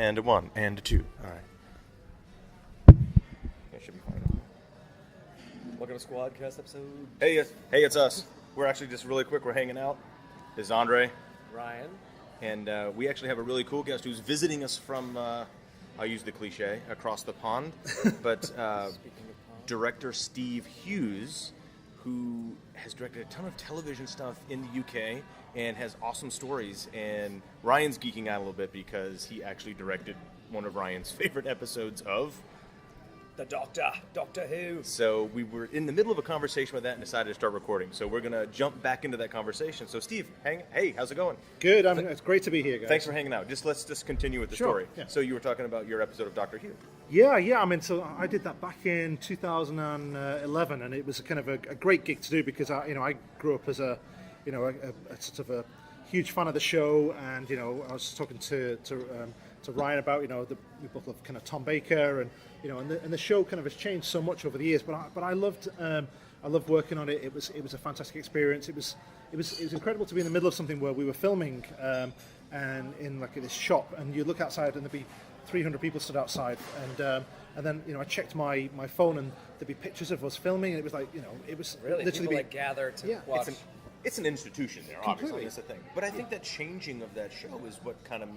And a 1, and a 2. All right. That should be fine. Welcome to Squadcast episode. Hey, it's us. We're actually just really quick. We're hanging out. This is Andre. Ryan. And we actually have a really cool guest who's visiting us from, I'll use the cliche, across the pond. But Speaking of pond. director Steve Hughes, who has directed a ton of television stuff in the UK and has awesome stories. And Ryan's geeking out a little bit because he actually directed one of Ryan's favorite episodes of The Doctor Who. So we were in the middle of a conversation with that and decided to start recording. So we're going to jump back into that conversation. So Steve, hey, how's it going? Good. It's great to be here, guys. Thanks for hanging out. Let's just continue with the Sure, story. yeah. So you were talking about your episode of Doctor Who. Yeah. I mean, so I did that back in 2011, and it was kind of a great gig to do because I grew up as a sort of a huge fan of the show, and I was talking to Ryan about we both love kind of Tom Baker, and and the show kind of has changed so much over the years. But I loved working on it. It was a fantastic experience. It was incredible to be in the middle of something where we were filming and in like this shop, and you look outside and there'd be 300 people stood outside, and then I checked my phone and there'd be pictures of us filming, and it was like it was Really? literally People like gather to watch. It's an institution there, obviously. Completely. That's the thing. But I think that changing of that show is what kind of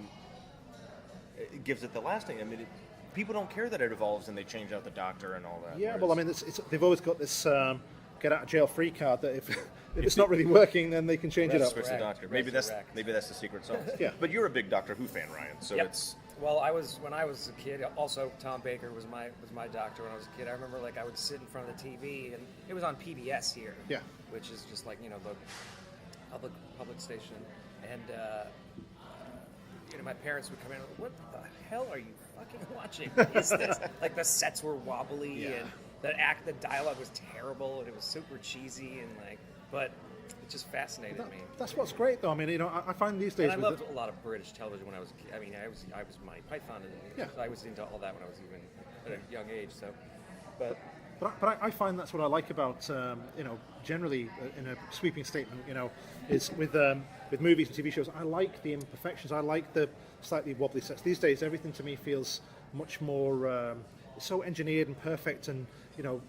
gives it the lasting. I mean, people don't care that it evolves and they change out the Doctor and all that. Yeah, well, I mean, they've always got this get out of jail free card that if it's not really working, then they can change it up. Switch the Doctor. Maybe that's the secret sauce. Yeah. But you're a big Doctor Who fan, Ryan. So Yep. it's Well, when I was a kid. Also, Tom Baker was my doctor when I was a kid. I remember I would sit in front of the TV, and it was on PBS here. Yeah. Which is just the public station, and my parents would come in. What the hell are you fucking watching? What is this? Like the sets were wobbly, and the dialogue was terrible, and it was super cheesy, and but it just fascinated me. That's what's great, though. I mean, I find these days. And I loved a lot of British television when I was a kid. I mean, I was Monty Python, and I was into all that when I was even at a young age. So, but I find that's what I like about generally in a sweeping statement, is with movies and TV shows. I like the imperfections. I like the slightly wobbly sets. These days, everything to me feels much more so engineered and perfect. And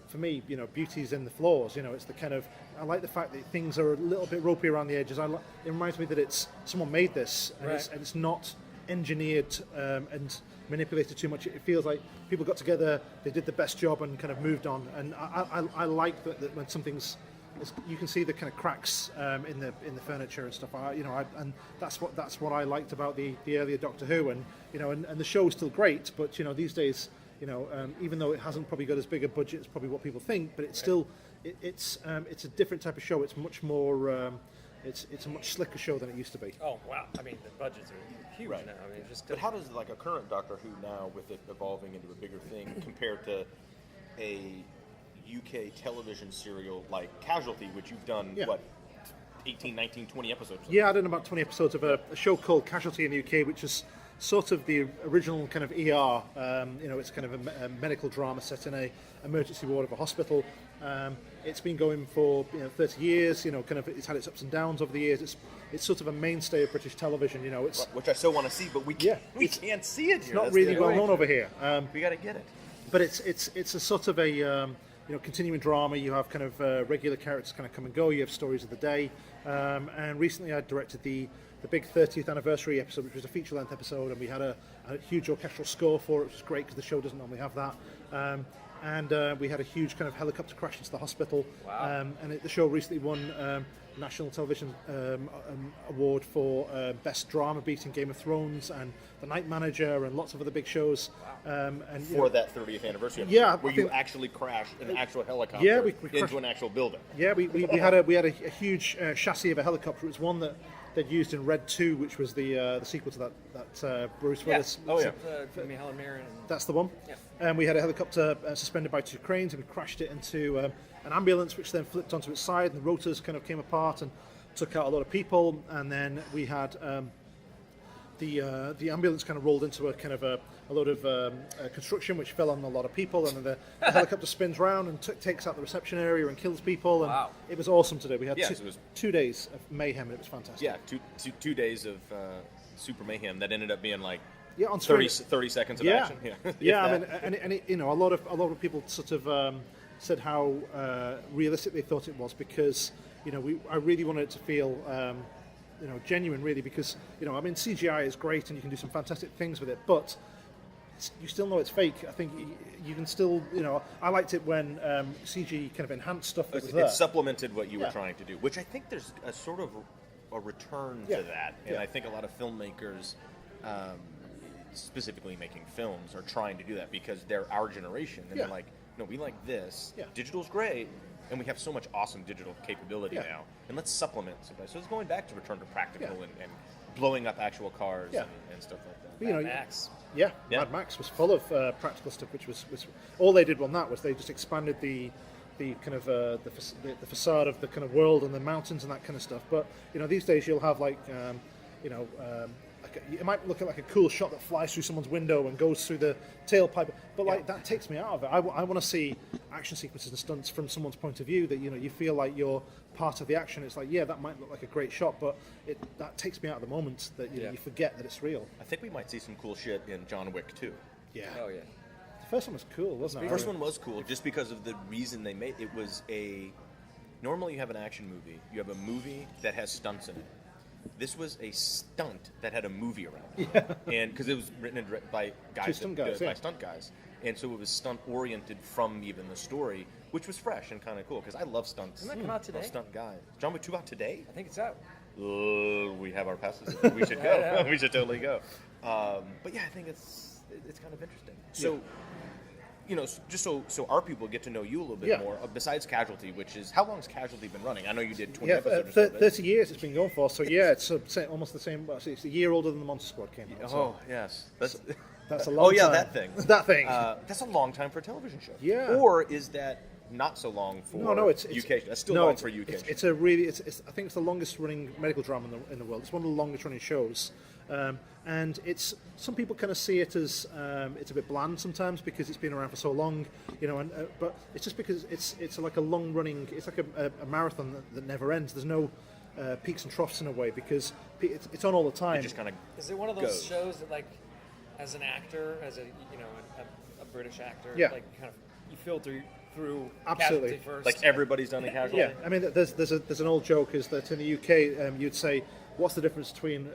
for me, beauty's in the flaws. It's the kind of I like the fact that things are a little bit ropey around the edges. It reminds me that it's someone made this, and, right. it's not engineered and manipulated too much. It feels like people got together, they did the best job, and kind of moved on. And I like that when something's, you can see the kind of cracks in the furniture and stuff. And that's what I liked about the earlier Doctor Who, and and the show is still great. But these days, even though it hasn't probably got as big a budget as probably what people think, but it's still it's a different type of show. It's much more. It's a much slicker show than it used to be. oh wow! I mean, the budgets are huge now. I mean, But how does a current Doctor Who now, with it evolving into a bigger thing, compare to a UK television serial like Casualty, which you've done 18, 19, 20 episodes of? Yeah, I did about 20 episodes of a show called Casualty in the UK, which is sort of the original kind of ER. It's kind of a medical drama set in a emergency ward of a hospital. It's been going for 30 years. Kind of it's had its ups and downs over the years. It's sort of a mainstay of British television. It's Which I still want to see, but we can't see it. it's not really well known over here. We got to get it. But it's a sort of a continuing drama. You have kind of regular characters kind of come and go. You have stories of the day. And recently I directed the big 30th anniversary episode, which was a feature-length episode, and we had a huge orchestral score for it, which was great because the show doesn't normally have that. And we had a huge kind of helicopter crash into the hospital. Wow. The show recently won National Television Award for Best Drama, beating Game of Thrones and The Night Manager and lots of other big shows. For that 30th anniversary episode, Yeah, where you actually crashed an actual helicopter we crashed into an actual building. Yeah, we had a huge chassis of a helicopter. It was one that they'd used in Red 2, which was the sequel to that Bruce Willis. Oh yeah. Helen Mirren. That's the one. Yeah. And we had a helicopter suspended by two cranes, and we crashed it into an ambulance, which then flipped onto its side, and the rotors kind of came apart and took out a lot of people. And then we had the ambulance kind of rolled into a kind of a load of construction, which fell on a lot of people, and then the helicopter spins round and takes out the reception area and kills people. And Wow. It was awesome to do. We had Yes, it was 2 days of mayhem, and it was fantastic. Yeah, 2 days of super mayhem that ended up being like Yeah, on 30, screen. 30 seconds of Yeah, action. Yeah, yeah. I If mean, that. and it, a lot of people sort of said how realistic they thought it was because I really wanted it to feel genuine, really, because I mean CGI is great and you can do some fantastic things with it, but you still know it's fake. I think you can still, I liked it when CG kind of enhanced stuff that was there. It supplemented what you were Yeah. trying to do, which I think there's a sort of a return Yeah. to that, and Yeah. I think a lot of filmmakers, specifically making films, are trying to do that because they're our generation, and Yeah. they're like, no, we like this. Yeah. Digital's great, and we have so much awesome digital capability Yeah. now, and let's supplement somebody. So it's going back to return to practical Yeah. and blowing up actual cars Yeah. and stuff like that. But, Max. Yeah, Yeah. Mad Max was full of practical stuff, which was all they did on that was they just expanded the kind of the facade of the kind of world and the mountains and that kind of stuff. But these days you'll have like it might look like a cool shot that flies through someone's window and goes through the tailpipe, but like that takes me out of it. I want to see action sequences and stunts from someone's point of view that you feel like you're part of the action. It's like, yeah, that might look like a great shot, but that takes me out of the moment that you forget that it's real. I think we might see some cool shit in John Wick 2. Yeah. Oh yeah. The first one was cool, wasn't it? The first one was cool just because of the reason they made it. Was normally you have an action movie, you have a movie that has stunts in it. This was a stunt that had a movie around it. Yeah. And because it was written and directed by guys, by stunt guys, and so it was stunt oriented from even the story, which was fresh and kind of cool because I love stunts. Isn't that come out today? I love stunt guys. John Wick 2 out today? I think it's out. We have our passes. We should go. We should totally go. But yeah, I think it's kind of interesting. So, just so our people get to know you a little bit more. Besides Casualty, which is how long has Casualty been running? I know you did 20 episodes. Or so, 30 years it's been going for. So yeah, it's almost the same. Well, it's a year older than the Monster Squad came out. So Oh yes, that's a long time. that thing. That thing. That's a long time for a television show. Yeah. Or is that not so long for it's UK? That's still no, long it's, for UK. It's a really. I think it's the longest running medical drama in the world. It's one of the longest running shows. And some people kind of see it as it's a bit bland sometimes because it's been around for so long, but it's just because it's like a long running, it's like a marathon that never ends. There's no peaks and troughs in a way because it's on all the time. It just kind of Is it one of those goes. shows that, like, as an actor, as a British actor, Yeah. like kind of you filter through Absolutely. Casualty first? like everybody's done a Casualty? Yeah, I mean, there's an old joke is that in the UK you'd say, what's the difference between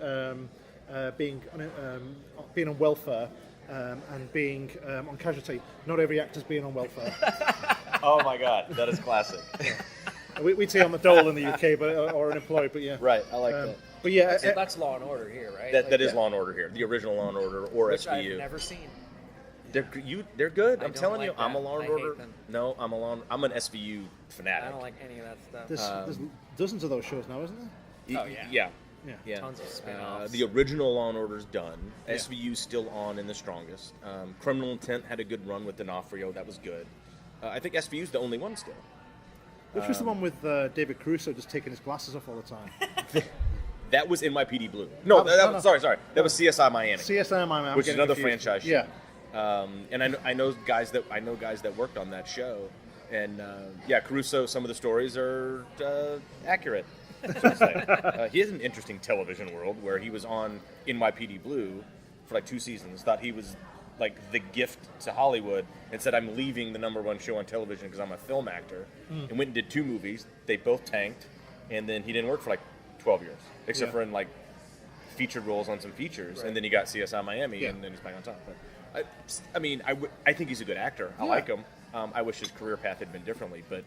being on welfare and being on casualty? Not every actor's being on welfare. Oh my God, that is classic. We'd say on the dole in the UK, but or unemployed, but yeah. Right, I like that. But yeah, So that's Law and Order here, right? That is Law and Order here, the original Law and Order or which I've SVU. never seen. They're good. I I'm don't telling you, like I'm a that. Law and I hate Order. them. No, I'm an SVU fanatic. I don't like any of that stuff. there's dozens of those shows now, isn't there? Oh, yeah. Yeah. Yeah. Yeah. Tons of spin-offs. The original Law and Order's done. Yeah. SVU's still on in the strongest. Criminal Intent had a good run with D'Onofrio. That was good. I think SVU's the only one still. Which was the one with David Caruso just taking his glasses off all the time? That was NYPD Blue. No, No. sorry. That was CSI Miami. CSI Miami, which is another franchise show. Yeah. And I know guys that worked on that show, and Caruso. Some of the stories are accurate. So to say. He has an interesting television world where he was on NYPD Blue for like 2 seasons. Thought he was like the gift to Hollywood, and said, "I'm leaving the #1 show on television because I'm a film actor." And went and did 2 movies. They both tanked, and then he didn't work for like 12 years, except for in like featured roles on some features, Right. and then he got CSI Miami, and then he's back on top. But I think he's a good actor. I like him. I wish his career path had been differently, but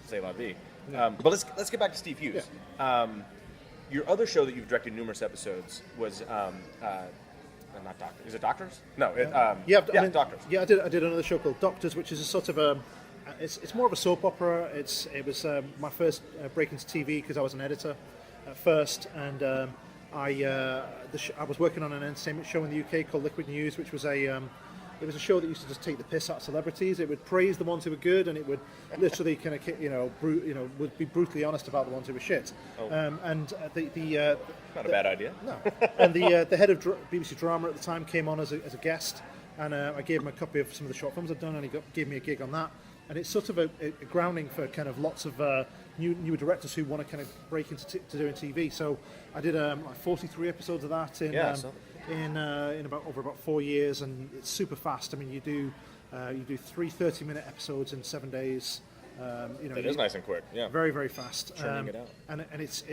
say la vie. But let's get back to Steve Hughes. Your other show that you've directed numerous episodes was not Doctors. Is it Doctors? No. Doctors. Yeah, I did another show called Doctors, which is a sort of it's more of a soap opera. It was my first break into TV because I was an editor at first, and I was working on an entertainment show in the UK called Liquid News, which was it was a show that used to just take the piss out of celebrities. It would praise the ones who were good, and it would literally kind of would be brutally honest about the ones who were shit. Oh. And Not a bad idea. no, and the head of BBC Drama at the time came on as a guest, and I gave him a copy of some of the short films I'd done, and he gave me a gig on that. And it's sort of a grounding for kind of lots of newer directors who want to kind of break into doing TV. So I did like 43 episodes of that in over 4 years, and it's super fast. I mean, you do 3 30-minute episodes in 7 days. That is nice and quick. Yeah, very, very fast. Churning it out, and it's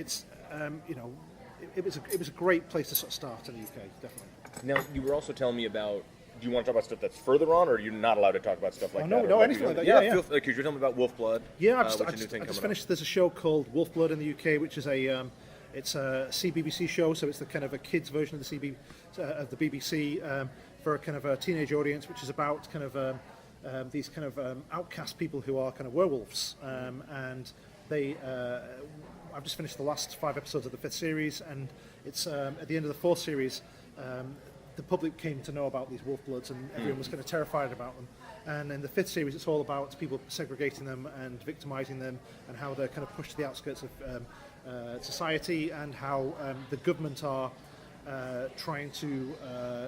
it was a great place to sort of start in the UK, definitely. Now, you were also telling me about. Do you want to talk about stuff that's further on, or are you not allowed to talk about stuff like that? No, anything like that. Yeah. Because you're telling me about Wolfblood. Yeah, I just finished. There's a show called Wolfblood in the UK, which is it's a CBBC show, so it's the kind of a kids version of the BBC for a kind of a teenage audience, which is about kind of these kind of outcast people who are kind of werewolves, and they. I've just finished the last 5 episodes of the 5th series, and it's at the end of the 4th series. The public came to know about these Wolfbloods, and everyone was kind of terrified about them. And in the 5th series, it's all about people segregating them and victimizing them, and how they're kind of pushed to the outskirts of society, and how the government are trying to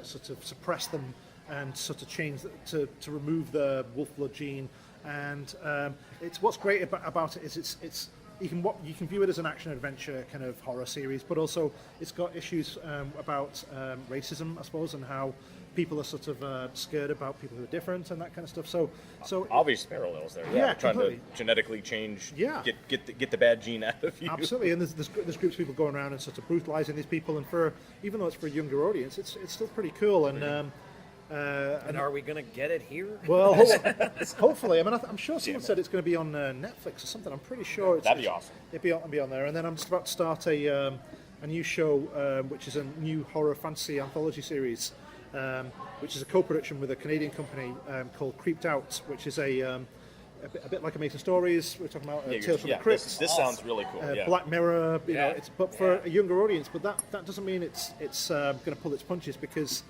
sort of suppress them and sort of change to remove the Wolfblood gene. And it's what's great about it is it's you can view it as an action adventure kind of horror series, but also it's got issues about racism, I suppose, and how people are sort of scared about people who are different and that kind of stuff. So obvious parallels there. Yeah, trying completely. to genetically change. Yeah. Get the bad gene out of you. Absolutely, and there's groups of people going around and sort of brutalizing these people, and even though it's for a younger audience, it's still pretty cool. And are we going to get it here? Well, hopefully. I mean, I'm sure someone said it's going to be on Netflix or something. I'm pretty sure that'd be awesome. It'd be on there. And then I'm just about to start a new show, which is a new horror fantasy anthology series, which is a co-production with a Canadian company called Creeped Out, which is a bit like Amazing Stories. We're talking about Tales from the Crypt. This sounds really cool. Black Mirror. You know, but for a younger audience. But that doesn't mean it's going to pull its punches, because.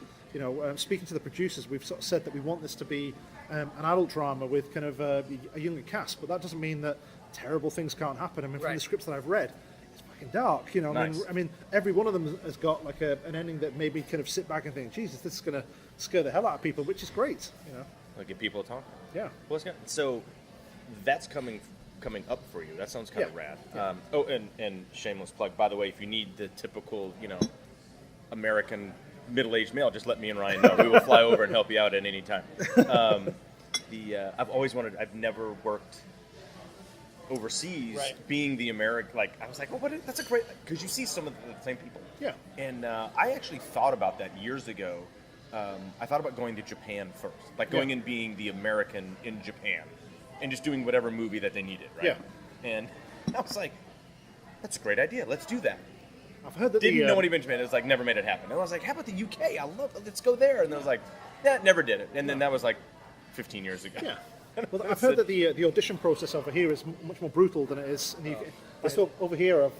Speaking to the producers, we've sort of said that we want this to be an adult drama with kind of a younger cast, but that doesn't mean that terrible things can't happen. I mean, from the scripts that I've read, it's fucking dark. Nice. I mean, every one of them has got like an ending that made me kind of sit back and think, Jesus, this is going to scare the hell out of people, which is great. Like get people to talk. Yeah. Well, so that's coming up for you. That sounds kind of rad. Yeah. And shameless plug, by the way, if you need the typical, American middle-aged male, just let me and Ryan know. We will fly over and help you out at any time. I've never worked overseas, being the American. Like, I was like, that's a great, because you see some of the same people. Yeah. And I actually thought about that years ago. I thought about going to Japan first, like going and being the American in Japan, and just doing whatever movie that they needed, right? Yeah. And I was like, that's a great idea. Let's do that. I've heard that didn't know anything in Japan. It was like, never made it happen. And I was like, how about the UK? Let's go there. And then I was like, never did it. And then that was like 15 years ago. Yeah. Well, I've heard that the audition process over here is much more brutal than it is in the UK. So over here,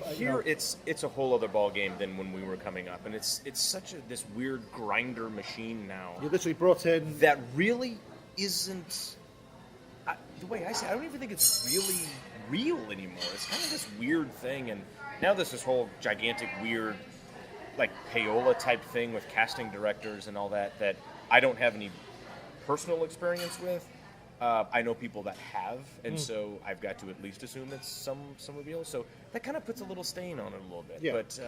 it's a whole other ball game than when we were coming up, and it's such this weird grinder machine now. You're literally brought in. That really isn't. The way I say, I don't even think it's really real anymore. It's kind of this weird thing, and now there's this whole gigantic weird, like payola type thing with casting directors and all that I don't have any personal experience with. I know people that have, and so I've got to at least assume it's some reveal. So that kind of puts a little stain on it a little bit. Yeah. But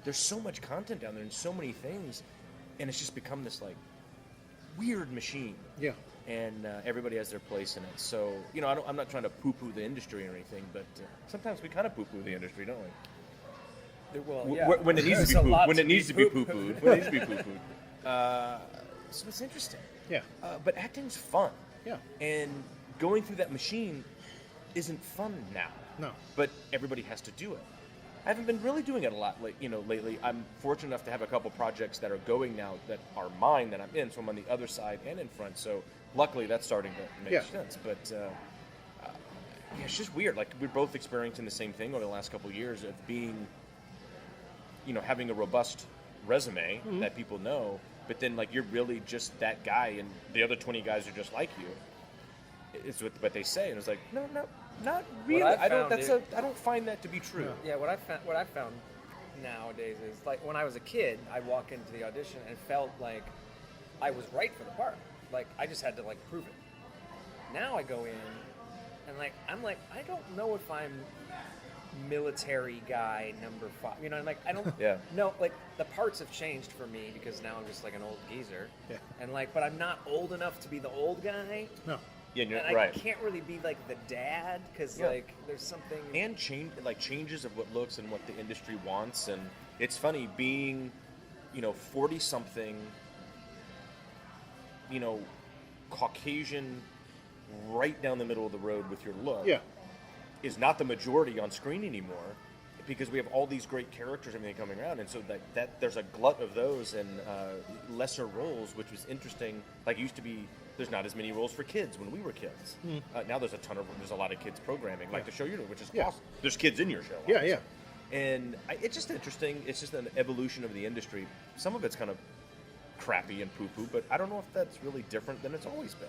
there's so much content down there and so many things, and it's just become this like weird machine. Yeah. And everybody has their place in it. So I'm not trying to poo-poo the industry or anything, but sometimes we kind of poo-poo the industry, don't we? Well, yeah. When it needs to be poo-pooed. When it needs to be poo-pooed. When it needs to be poo-pooed. So it's interesting. Yeah. But acting's fun. Yeah. And going through that machine isn't fun now. No. But everybody has to do it. I haven't been really doing it a lot lately. I'm fortunate enough to have a couple projects that are going now that are mine that I'm in, so I'm on the other side and in front. So luckily that's starting to make sense. But it's just weird. Like, we're both experiencing the same thing over the last couple of years of being, having a robust resume that people know, but then like you're really just that guy and the other 20 guys are just like you. It's what they say, and it's like, no, not really. I don't find that to be true. Yeah, what I found nowadays is, like, when I was a kid, I'd walk into the audition and felt like I was right for the part. Like, I just had to like prove it. Now I go in and like I'm like, I don't know if I'm military guy number 5. You know, like I don't Yeah. know. Like the parts have changed for me because now I'm just like an old geezer. Yeah. And like, but I'm not old enough to be the old guy. No. Yeah, you're, And I right. can't really be like the dad because Yeah. like there's something. And changes of what looks and what the industry wants. And it's funny being, 40 something, Caucasian, right down the middle of the road with your look. Yeah. Is not the majority on screen anymore, because we have all these great characters and everything coming around, and so that there's a glut of those and lesser roles, which was interesting. Like, it used to be, there's not as many roles for kids when we were kids. Now there's a lot of kids programming, like the show you're doing, which is awesome. There's kids in your show. Yeah, obviously. yeah. And it's just interesting. It's just an evolution of the industry. Some of it's kind of crappy and poo-poo, but I don't know if that's really different than it's always been.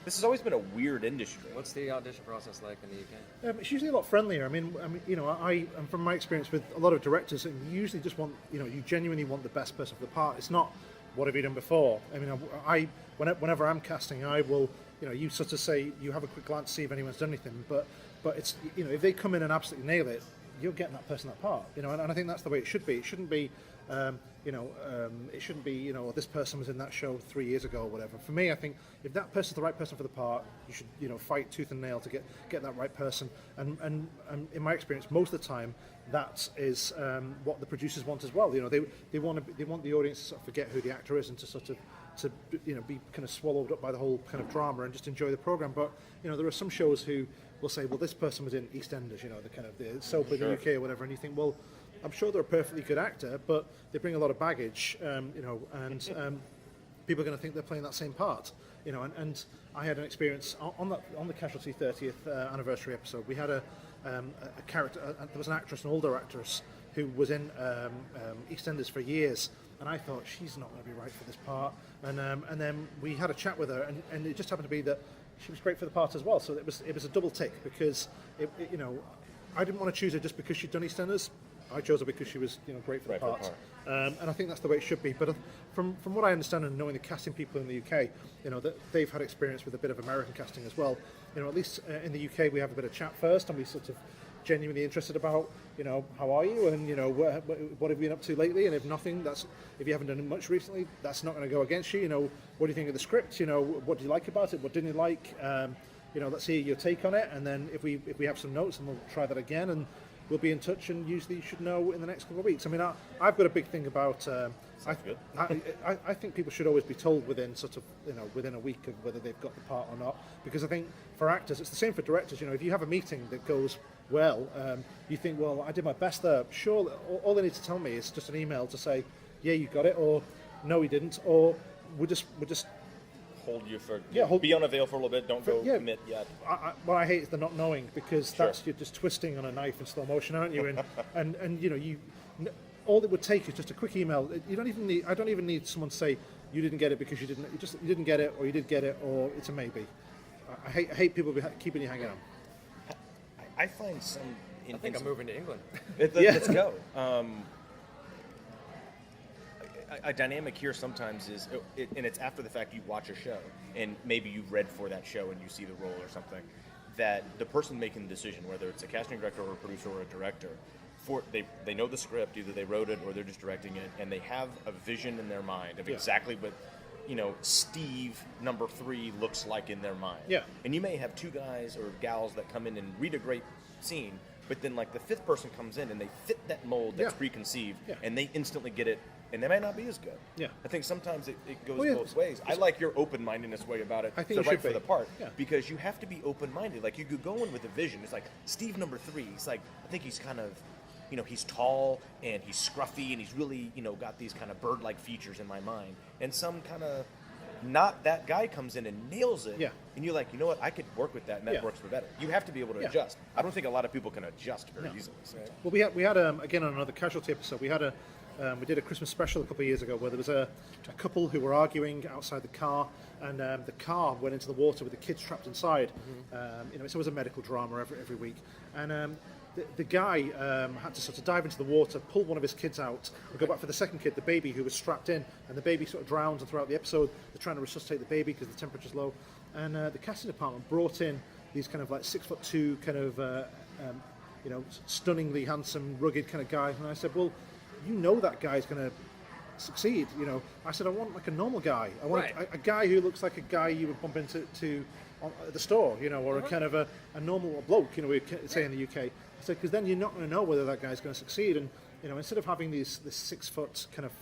This has always been a weird industry. What's the audition process like in the UK? It's usually a lot friendlier. I mean, and from my experience with a lot of directors, you usually just want, you genuinely want the best person for the part. It's not, what have you done before? I mean, whenever I'm casting, I will, you sort of say, you have a quick glance to see if anyone's done anything, but it's, if they come in and absolutely nail it, you're getting that person that part, and I think that's the way it should be. It shouldn't be, it shouldn't be, this person was in that show 3 years ago or whatever. For me, I think if that person's the right person for the part, you should, fight tooth and nail to get that right person. And in my experience, most of the time, that is what the producers want as well. They want the audience to sort of forget who the actor is and to sort of be kind of swallowed up by the whole kind of drama and just enjoy the program. But there are some shows who will say, well, this person was in EastEnders, the kind of the soap in the UK or whatever, and you think, well, I'm sure they're a perfectly good actor, but they bring a lot of baggage, and people are going to think they're playing that same part, And I had an experience on the Casualty 30th anniversary episode. We had a character. There was an actress, an older actress, who was in EastEnders for years, and I thought she's not going to be right for this part. And then we had a chat with her, and it just happened to be that she was great for the part as well. So it was a double tick because I didn't want to choose her just because she'd done EastEnders. I chose her because she was, great for the part. And I think that's the way it should be. But from what I understand and knowing the casting people in the UK, that they've had experience with a bit of American casting as well. At least in the UK we have a bit of chat first, and we sort of genuinely interested about, how are you, and what have you been up to lately? And if nothing, if you haven't done much recently, that's not going to go against you. What do you think of the script? What do you like about it? What didn't you like? Let's hear your take on it, and then if we have some notes, and we'll try that again, and we'll be in touch, and usually you should know in the next couple of weeks. I mean, I've got a big thing about. I think people should always be told within within a week of whether they've got the part or not, because I think for actors it's the same for directors. If you have a meeting that goes well, you think, well, I did my best there. Sure, all they need to tell me is just an email to say, yeah, you got it, or no, you didn't, or we're just Hold you for be on a veil for a little bit. Don't go commit yet. What I hate is the not knowing, because that's you're just twisting on a knife in slow motion, aren't you? And all it would take is just a quick email. You don't even need. I don't even need someone to say you didn't get it because you didn't get it, or you did get it, or it's a maybe. I hate people keeping you hanging on. I find some. I think I'm moving to England. Let's go. A dynamic here sometimes is, and it's after the fact you watch a show, and maybe you've read for that show and you see the role or something, that the person making the decision, whether it's a casting director or a producer or a director, they know the script, either they wrote it or they're just directing it, and they have a vision in their mind of exactly what Steve number 3 looks like in their mind. Yeah. And you may have 2 guys or gals that come in and read a great scene, but then like the 5th person comes in and they fit that mold that's preconceived, and they instantly get it, and they might not be as good. Yeah. I think sometimes it goes both ways. I like your open-mindedness way about it. I think to you write should for be. the part, because you have to be open-minded. Like, you could go in with a vision. It's like Steve number 3. He's like, I think he's kind of, he's tall and he's scruffy and he's really, got these kind of bird-like features in my mind. And some kind of not that guy comes in and nails it. Yeah. And you're like, you know what? I could work with that, and that works for better. You have to be able to adjust. I don't think a lot of people can adjust very easily. So. Well, we had again on another Casualty episode. We did a Christmas special a couple of years ago where there was a couple who were arguing outside the car, and the car went into the water with the kids trapped inside. It's always a medical drama every week, and the guy had to sort of dive into the water, pull one of his kids out, and go back for the second kid, the baby, who was strapped in, and the baby sort of drowns. And throughout the episode, they're trying to resuscitate the baby because the temperature's low, and the casting department brought in these kind of like 6'2" kind of stunningly handsome, rugged kind of guy. And I said, well, you know that guy's going to succeed. I said, I want like a normal guy. I want a guy who looks like a guy you would bump into at the store, or a kind of a normal bloke, we say in the UK. I said, because then you're not going to know whether that guy's going to succeed. And instead of having this 6 foot kind of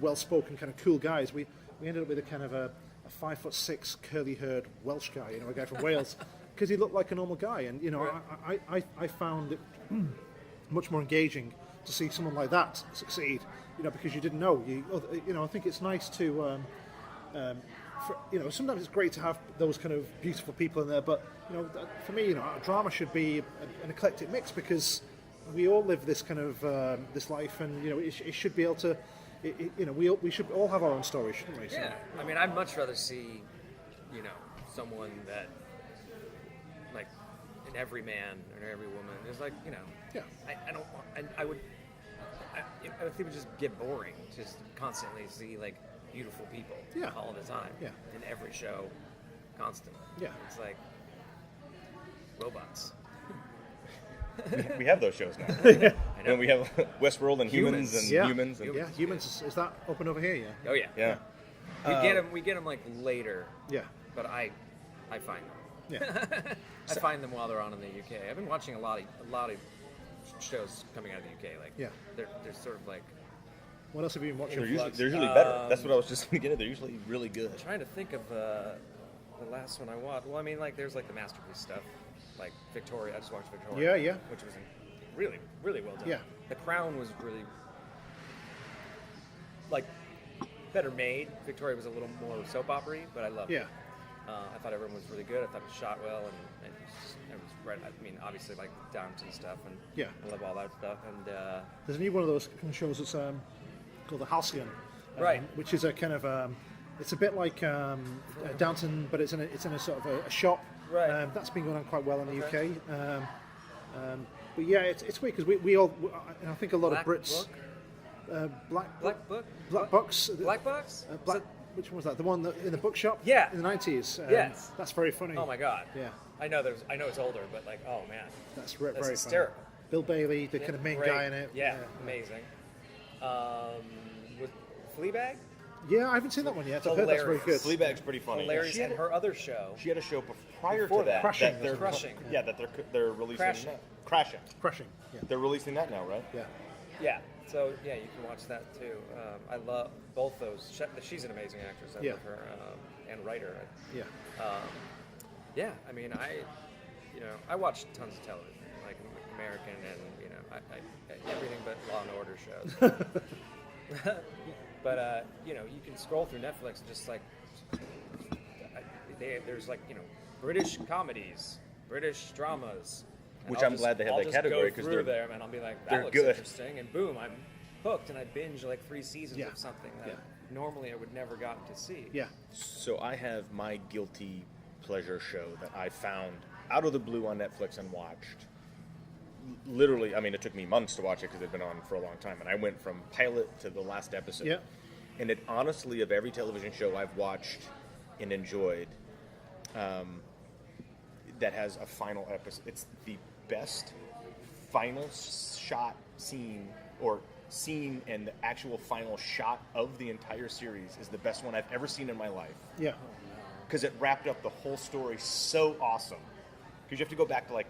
well-spoken kind of cool guys, we ended up with a kind of a 5'6" curly-haired Welsh guy, a guy from Wales, because he looked like a normal guy. And I found it much more engaging to see someone like that succeed, because you didn't know. I think it's nice to, sometimes it's great to have those kind of beautiful people in there, but for me, a drama should be an eclectic mix, because we all live this kind of this life, and it should be able to. We should all have our own story, shouldn't we? Yeah, I mean, I'd much rather see, someone that, like, an everyman or every woman is like, Yeah. I don't want, I think it would just get boring to just constantly see like beautiful people all the time in every show, constantly. Yeah, it's like robots. We have those shows now. I know. And we have Westworld and Humans and yeah. Humans. And Humans. Is that up and over here? Yeah. Oh yeah. Yeah. We get them like later. Yeah. But I find them. Yeah. I find them while they're on in the UK. I've been watching a lot of shows coming out of the UK. Like they're sort of like. What else have you been watching? They're usually better. That's what I was just going to get at. They're usually really good. I'm trying to think of the last one I watched. Well, I mean, like there's like the masterpiece stuff, like Victoria. I just watched Victoria. Yeah. Which was really, really well done. Yeah. The Crown was really like better made. Victoria was a little more soap opera-y, but I loved it. I thought everyone was really good. I thought it was shot well, and it was right. I mean, obviously, like Downton stuff, and I love all that stuff. And there's a new one of those kind of shows that's called The Halcyon, right? Which is a kind of it's a bit like Downton, but it's in a sort of a shop. Right. That's been going on quite well in the UK. But yeah, it's weird because we all, I think a lot of Brits. Black Book? Black Box. Black Box? Which one was that? The one in the bookshop? Yeah. In the 90s. Yes. That's very funny. Oh my God. Yeah. I know it's older, but like, oh man. That's very hysterical. funny. Bill Bailey, the kind of main guy in it. Yeah, amazing. With Fleabag? Yeah, I haven't seen that one yet. I've heard that's very good. Fleabag's pretty funny. Hilarious. And her other show. She had a show prior to that. Crushing. Crushing. Yeah, that they're releasing. Crashing. Crashing. Yeah. They're releasing that now, right? Yeah. Yeah. So yeah, you can watch that too. I love both those. She's an amazing actress. I love her and writer. Yeah. Yeah. I mean, I watch tons of television, like American and I everything but Law and Order shows. But you can scroll through Netflix and just like there's like British comedies, British dramas. Which I'm glad they have that category because they're there, man. I'll be like, that looks interesting, and boom, I'm hooked, and I binge like 3 seasons of something that normally I would never gotten to see. Yeah. So I have my guilty pleasure show that I found out of the blue on Netflix and watched. Literally, I mean, it took me months to watch it because it had been on for a long time, and I went from pilot to the last episode. Yeah. And it honestly, of every television show I've watched and enjoyed, that has a final episode, it's the best final shot scene and the actual final shot of the entire series is the best one I've ever seen in my life. Yeah. Because it wrapped up the whole story so awesome. Because you have to go back to like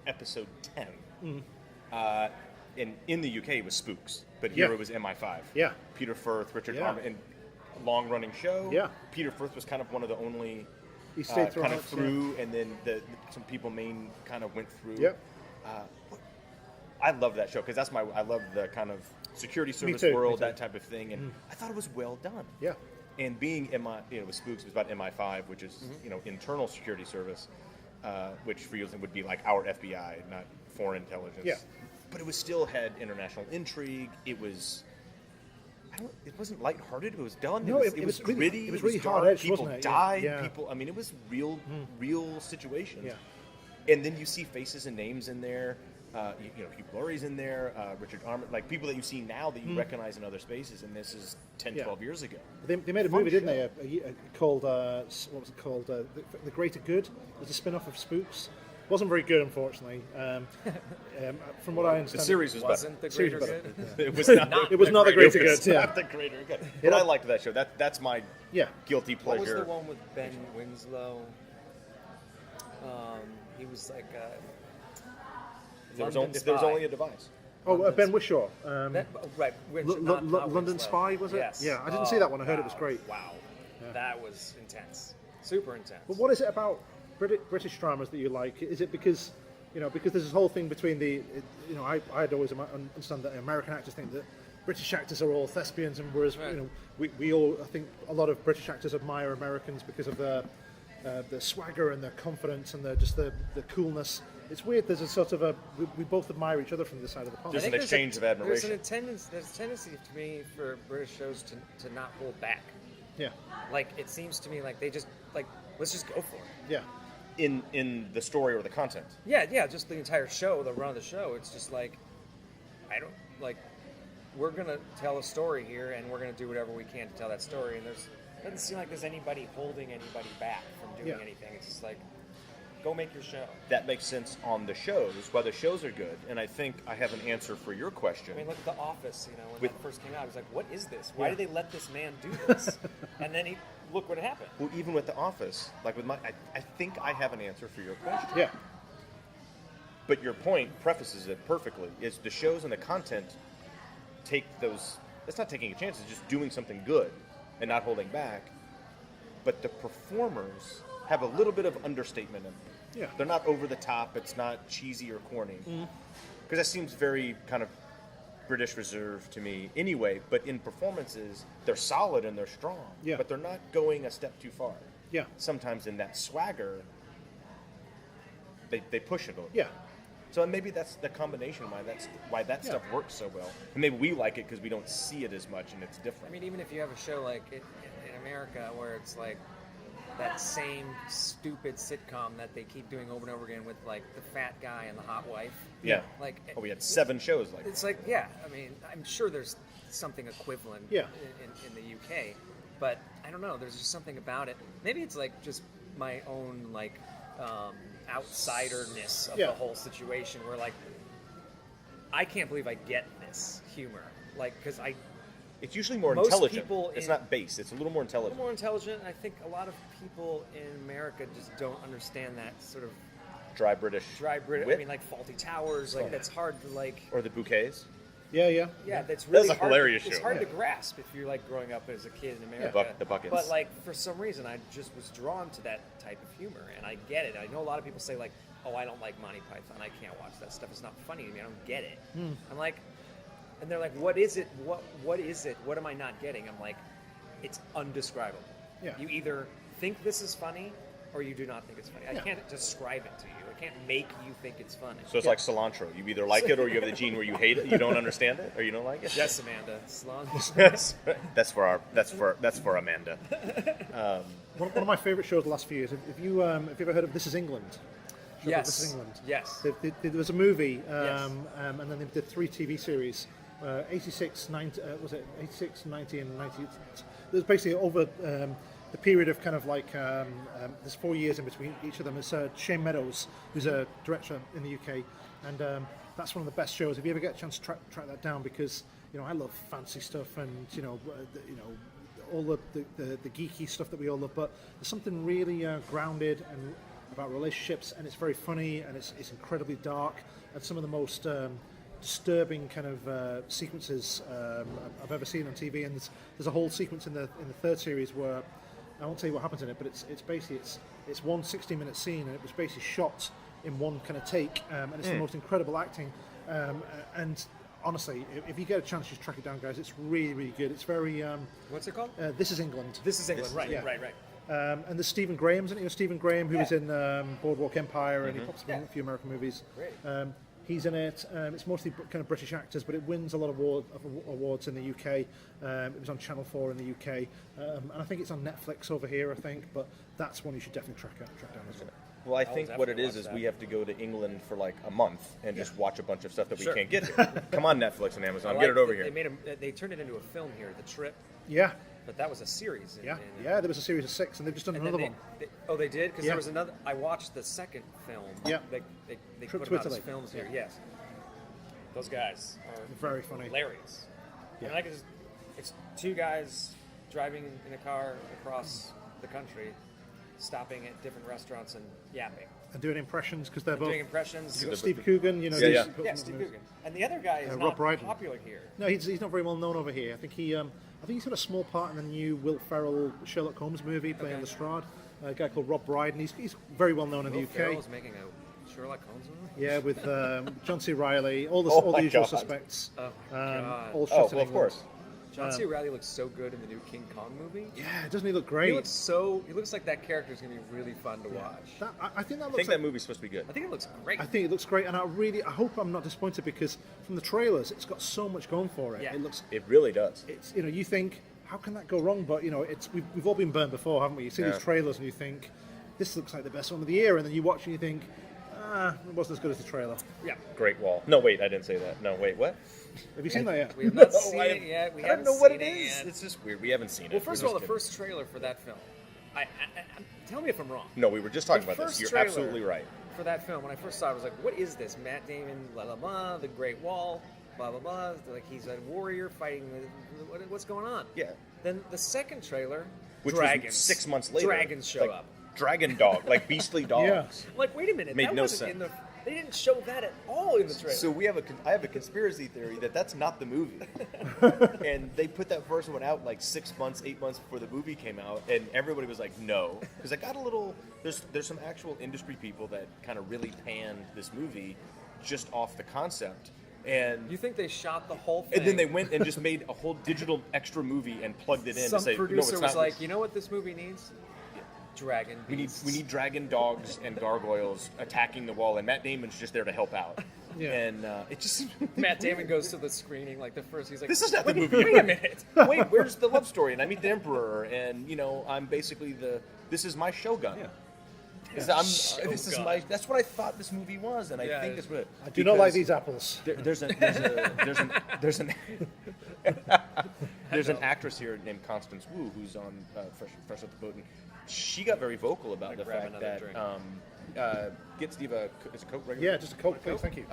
episode 10. Mm-hmm. In the UK it was Spooks, but here it was MI5. Yeah. Peter Firth, Richard Harmon, and long-running show. Yeah. Peter Firth was kind of one of the only he stayed kind of through, and then some people kind of went through. Yep. I love that show because I love the kind of security service world, that type of thing, and I thought it was well done. Yeah. And being with Spooks, it was about MI5, which is internal security service, which for you would be like our FBI, not foreign intelligence. Yeah. But it was still had international intrigue. It was. It wasn't lighthearted. It was done. No, it was gritty. It was really dark. hard-edged, People wasn't it? died. Yeah. People. I mean, it was real situations. Yeah. And then you see faces and names in there. Hugh Laurie's in there. Richard Armor, like people that you see now that you recognize in other spaces. And this is 10, 12 years ago. They made a movie, didn't they? Called what was it called? The Greater Good. It was a spin-off of Spooks. Wasn't very good, unfortunately. From what I understand, The series was Wasn't better. the Series greater was better. good? It was not. It was not the greater It was good. Yeah. not the greater good. But I liked that show. That's my Yeah. guilty What was pleasure. the one with Ben Winslow? He was like If there was London only Spy. a device. Oh, Ben Whishaw. Right, not London Winslow. Spy, was it? Yes. Yeah, I didn't see that one. I heard it was wow. great. Wow, Yeah. that was intense, super intense. But what is it about British dramas that you like? Is it because, because there's this whole thing between I'd always understand that American actors think that British actors are all thespians, and whereas Right. we all, I think a lot of British actors admire Americans because of their swagger and their confidence and the coolness. It's weird. There's a sort of we both admire each other from this side of the pond. There's I an think exchange of admiration. There's a tendency to me for British shows to not hold back. Yeah, Like it seems to me like they just let's just go for it. yeah, In the story or the content. Yeah, just the entire show, the run of the show. It's just we're gonna tell a story here, and we're gonna do whatever we can to tell that story. And it doesn't seem like there's anybody holding anybody back from doing Yeah. anything. It's just like, go make your show. That makes sense on the shows, why the shows are good. And I think I have an answer for your question. I mean, look at The Office. When With- that first came out, I was like, what is this? Why did they let this man do this? And then look what happened. Well, even with The Office, like with I think I have an answer for your question. yeah, But your point prefaces it perfectly. Is the shows and the content take those? It's not taking a chance. It's just doing something good and not holding back. But the performers have a little bit of understatement in them. Yeah. They're not over the top. It's not cheesy or corny. Because that seems very kind of British reserved to me anyway. But in performances, they're solid and they're strong. Yeah. But they're not going a step too far. yeah, Sometimes in that swagger, they push it a little. yeah. So maybe that's the combination why that stuff works so well. And maybe we like it because we don't see it as much and it's I different. mean, even if you have a show like in America where it's like that same stupid sitcom that they keep doing over and over again with like the fat guy and the hot wife. Yeah. Like We had 7 shows like that. it's like, yeah, I mean, I'm sure there's something equivalent Yeah. in the UK, but I don't know. There's just something about it. Maybe it's like just my own like outsiderness of Yeah. the whole situation, where like I can't believe I get this humor, like because It's usually more most intelligent. people It's in- not base. It's a little more a little intelligent. more intelligent. And I think a lot of people in America just don't understand that sort of Dry British. dry Brit. I wit. mean, like Faulty Towers, like that's hard to like. Or the bouquets. Yeah, yeah. Yeah, that's really a hard. hilarious It's show. hard to grasp if you're like growing up as a kid in America. The buckets. But like for some reason, I just was drawn to that type of humor, and I get it. I know a lot of people say like, "Oh, I don't like Monty Python. I can't watch that stuff. It's not funny to me. I don't get it." I'm like, and they're like, "What is it? What is it? What am I not getting?" I'm like, "It's undescribable. Yeah. You either think this is funny, or you do not think it's funny. I Yeah. can't describe it to you. I can't make you think it's funny." So it's like cilantro. You either like it or you have the gene where you hate it, you don't understand it, or you don't like it. Yes, Amanda. Salon. That's for Amanda. One of my favourite shows the last few years. Have you ever heard of This Is England? Show called Yes. This Is England. Yes. There was a movie, Yes. and then they did 3 TV series. 86, 90, was it 86, 90, and 90? There's basically over the period of kind of like there's 4 years in between each of them. It's Shane Meadows, who's a director in the UK, and that's one of the best shows. If you ever get a chance to track that down, because I love fancy stuff and all the geeky stuff that we all love, but there's something really grounded and about relationships, and it's very funny, and it's incredibly dark, and some of the most disturbing kind of sequences I've ever seen on TV. And there's a whole sequence in the third series where I won't tell you what happens in it, but it's basically it's one 60-minute scene, and it was basically shot in one kind of take, and it's the most incredible acting. And honestly, if you get a chance, just track it down, guys. It's really, really good. It's very. What's it called? This Is England. This is England. Right. yeah. Right. And there's Stephen Graham, isn't he? Stephen Graham, who was in Boardwalk Empire, and he pops up in Yeah. a few American movies. Great. He's in it. It's mostly kind of British actors, but it wins a lot of awards in the UK. It was on Channel 4 in the UK, and I think it's on Netflix over here, I think. But that's one you should definitely track down as well. Well, I I'll think what it definitely is watch is that. we have to go to England for like a month and just watch a bunch of stuff that we Sure. can't get here. Come on, Netflix and I Amazon, like get it over that here. They turned it into a film here, The Trip, Yeah, but that was a series. yeah, yeah. There was a series of 6, and they've just done And then another one. oh, they did? Because Yeah. there was another. I watched the second film. Yeah. They Trip put to them out as Italy. films here. Yeah. Yes. Those guys are Very funny. hilarious. Yeah. And it's two guys driving in a car across the country, stopping at different restaurants and yapping. And doing impressions because they're both. Doing impressions. You've got Steve Coogan, you know. Yeah, yeah. Yeah, Steve Coogan. And the other guy is Rob not Brydon. popular here. No, he's not very well known over here. I think he's got a small part in the new Will Ferrell Sherlock Holmes movie playing Okay. Lestrade. A guy called Rob Brydon. He's very well known in Will the UK. Ferrell's making a Sherlock Holmes movie? Yeah, with John C. Reilly, all the Oh my usual God. suspects. Oh my God. All Oh, shot in well, of England. course. John C. Reilly looks so good in the new King Kong movie. Yeah, doesn't he look He great? looks like that character is going to be really fun to watch. I think that I looks. think like, that movie's supposed to be good. I think it looks great. I think it looks great, and I hope I'm not disappointed because from the trailers, it's got so much going for it. Yeah. It looks, It really does. it's you think, how can that go wrong? But we've all been burned before, haven't we? You see Yeah. these trailers and you think, this looks like the best one of the year, and then you watch and you think, it wasn't as good as the trailer. Yeah. Great Wall. No, wait, I didn't say that. No, wait, what? Have you seen that yet? We have not No, seen I- it yet. We I haven't don't know what seen it is. yet. It's just weird. We haven't seen it. Well, first of all, We're the just first trailer for that film. Tell me if I'm wrong. kidding. No, we were just talking The about this. first You're trailer absolutely right. For that film, when I first saw it, I was like, what is this? Matt Damon, blah, blah, blah, the Great Wall, blah, blah, blah. Like, he's a warrior fighting what's going on? Yeah. Then the second trailer, Which dragons. was 6 months later. Dragons show like, up. Dragon dog, like beastly dogs. I'm like, wait a minute. Made that no wasn't in sense. they didn't show that at all in the trailer. So I have a conspiracy theory that that's not the movie, and they put that first one out like 6 months, 8 months before the movie came out, and everybody was like, no, because I got a little. There's some actual industry people that kind of really panned this movie just off the concept, and You think they shot the whole thing? and then they went and just made a whole digital extra movie and plugged it in Some to say, producer no, it's was not like, this. you know what this movie needs? Dragon We need beasts. we need dragon dogs and gargoyles attacking the wall, and Matt Damon's just there to help out. Yeah. And it just Matt Damon goes to the screening like the first. He's like, This is not the "Wait- movie. Wait a minute. Wait, where's the love story? And I meet the emperor, and I'm basically this is my Shogun. Yeah. This is my. That's what I thought this movie was, and I Yeah, think yeah. it's what. I do not like these apples. There's an actress here named Constance Wu who's on Fresh Off the Boat, and she got very vocal about the grab fact another that drink. get Steve a Coke regular. Yeah, just a Coke, please. Thank you.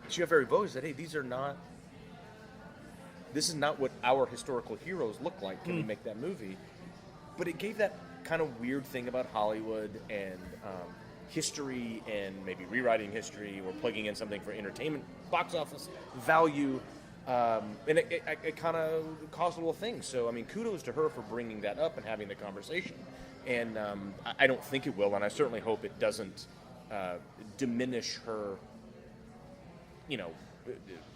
She got very vocal. She said, "Hey, these are not. This is not what our historical heroes look like. Can we make that movie?" But it gave that kind of weird thing about Hollywood and history, and maybe rewriting history or plugging in something for entertainment, box office value, and it kind of caused a little thing. So I mean, kudos to her for bringing that up and having the conversation. And I don't think it will, and I certainly hope it doesn't diminish her,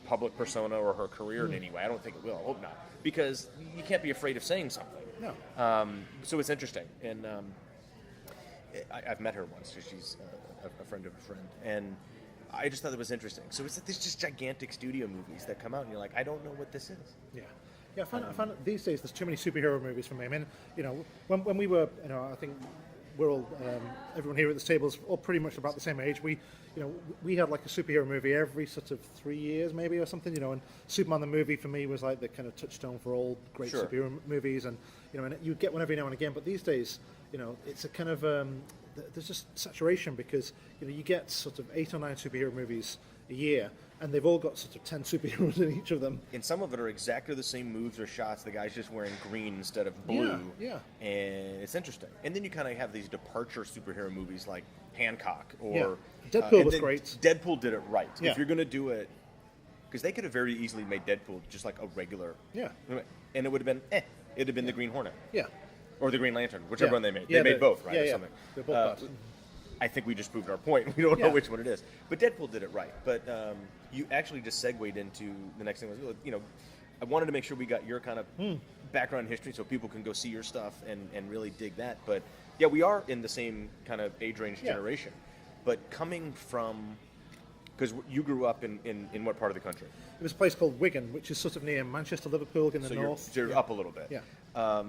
public persona or her career in any way. I don't think it will. I hope not, because you can't be afraid of saying something. No. So it's interesting, and I've met her once. So she's a friend of a friend, and I just thought it was interesting. So it's there's just gigantic studio movies that come out, and you're like, I don't know what this is. Yeah. Yeah, I find these days there's too many superhero movies for me. I mean, when we were, I think we're all, everyone here at this table is all pretty much about the same age. We had like a superhero movie every sort of 3 years maybe or something, and Superman the movie for me was like the kind of touchstone for all great Sure. superhero movies, and and you get one every now and again. But these days, it's a kind of there's just saturation because you get sort of 8 or 9 superhero movies a year, and they've all got sort of 10 superheroes in each of them. And some of it are exactly the same moves or shots. The guy's just wearing green instead of blue. Yeah. And it's interesting. And then you kind of have these departure superhero movies like Hancock or Yeah. Deadpool and was then great. Deadpool did it right. Yeah. If you're going to do it, because they could have very easily made Deadpool just like a regular. Yeah. And it would have been It'd have been the Green Hornet Yeah. or the Green Lantern, whichever Yeah. one they made. Yeah, they made both, right? yeah, or yeah. something. They're both bad. I think we just proved our point. We don't know Yeah. which one it is. But Deadpool did it right. But you actually just segued into the next thing was, I wanted to make sure we got your kind of background history so people can go see your stuff and really dig that. But yeah, we are in the same kind of age range Yeah. generation. But coming from, because you grew up in what part of the country? It was a place called Wigan, which is sort of near Manchester, Liverpool in the So north. you're up a little bit. Yeah.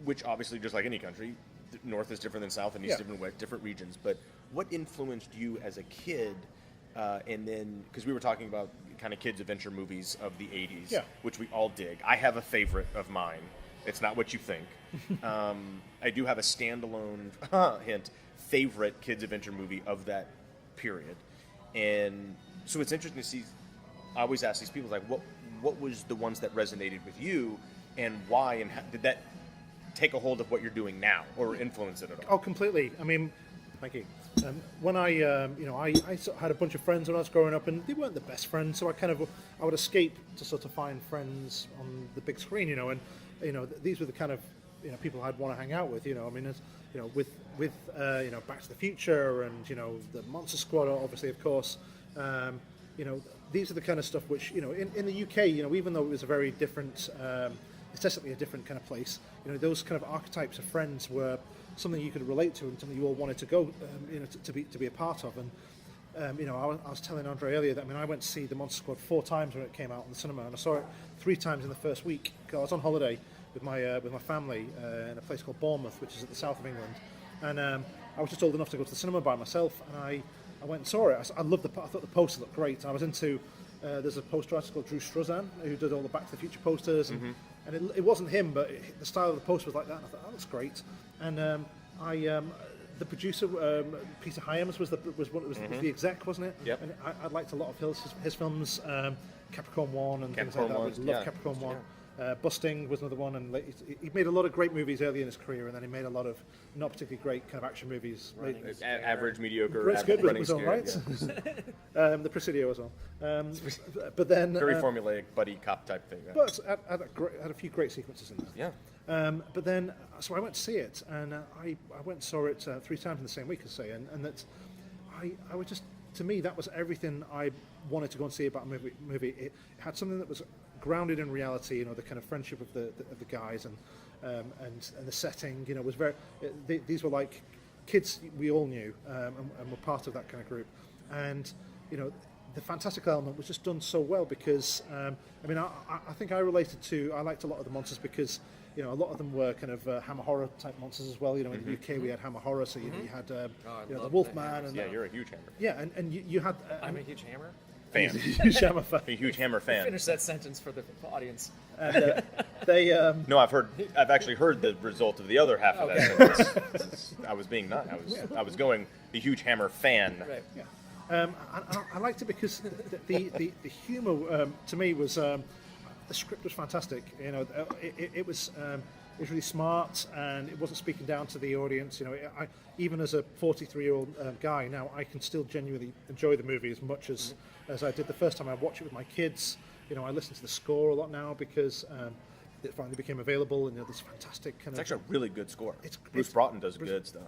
Which obviously, just like any country, North is different than South, and East is different than West, different regions. But what influenced you as a kid? And then, because we were talking about kind of kids' adventure movies of the 80s, which we all dig. I have a favorite of mine. It's not what you think. I do have a standalone, hint, favorite kids' adventure movie of that period. And so it's interesting to see, I always ask these people, like, what was the ones that resonated with you, and why, and how, did that take a hold of what you're doing now, or influence it at all? Oh, completely. I mean, thank you. When I sort of had a bunch of friends when I was growing up, and they weren't the best friends, so I would escape to sort of find friends on the big screen, and these were the kind of people I'd want to hang out with, I mean, as, with Back to the Future and the Monster Squad, obviously, of course, these are the kind of stuff which in the UK, even though it was a very different, aesthetically a different kind of place, those kind of archetypes of friends were something you could relate to and something you all wanted to go, to be a part of. And I was telling Andre earlier that I went to see the Monster Squad 4 times when it came out in the cinema, and I saw it 3 times in the first week. I was on holiday with my family in a place called Bournemouth, which is at the south of England, and I was just old enough to go to the cinema by myself, and I went and saw it. I loved I thought the poster looked great. I was into there's a poster artist called Drew Struzan who did all the Back to the Future posters, and it wasn't him, but the style of the poster was like that. And I thought, that looks great. And the producer, Peter Hyams, was the exec, wasn't it? Yep. And I liked a lot of his films, Capricorn 1 and things like that. I loved Capricorn 1. Busting was another one, and he made a lot of great movies early in his career, and then he made a lot of not particularly great kind of action movies. Average, mediocre. It's good, Running was all right. Yeah. The Presidio as well. But then very formulaic buddy cop type thing. Yeah. But had a few great sequences in there. Yeah. But then, so I went to see it, and I went and saw it 3 times in the same week, I say, and that I was just, to me, that was everything I wanted to go and see about a movie. It had something that was grounded in reality, the kind of friendship of the guys, and the setting, was very. These were like kids we all knew, and were part of that kind of group, and the fantastical element was just done so well because I think I liked a lot of the monsters because a lot of them were kind of Hammer horror type monsters as well. In the UK we had Hammer horror, so you had the Wolfman, and you're a huge Hammer. Yeah, and you had. I'm a huge Hammer fan. Huge Hammer fan. A huge Hammer fan. Finish that sentence for the audience. And, they. No, I've actually heard the result of the other half of that sentence. I was being not. I was going the huge Hammer fan. Right. Yeah. I liked it because the humour to me was the script was fantastic. It was really smart, and it wasn't speaking down to the audience. Even as a 43-year-old guy now, I can still genuinely enjoy the movie as much as I did the first time I watched it with my kids. I listen to the score a lot now because it finally became available, and this fantastic kind It's of. actually a really good score. Bruce Broughton does good stuff.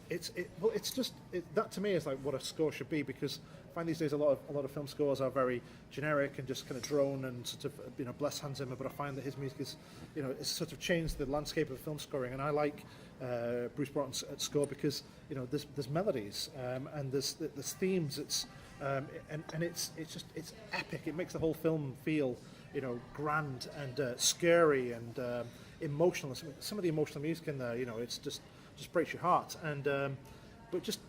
That to me is like what a score should be, because I find these days a lot of film scores are very generic and just kind of drone and sort of bless Hans Zimmer, but I find that his music is it's sort of changed the landscape of film scoring, and I like Bruce Broughton's score because there's melodies and there's themes. It's and it's epic. It makes the whole film feel grand and scary and emotional. Some of the emotional music in there, it's just breaks your heart. And but just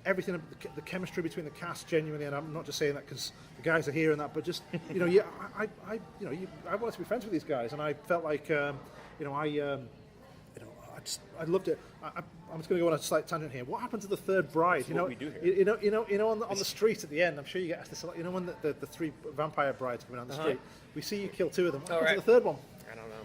everything, the chemistry between the cast, genuinely, and I'm not just saying that because the guys are here and that, but just I wanted to be friends with these guys, and I felt like I loved it. I'm just going to go on a slight tangent here. What happened to the third bride? What we do here. On the street at the end, I'm sure you get asked this a lot. When the 3 vampire brides coming down the street, we see you kill 2 of them. What happened to the third one? I don't know.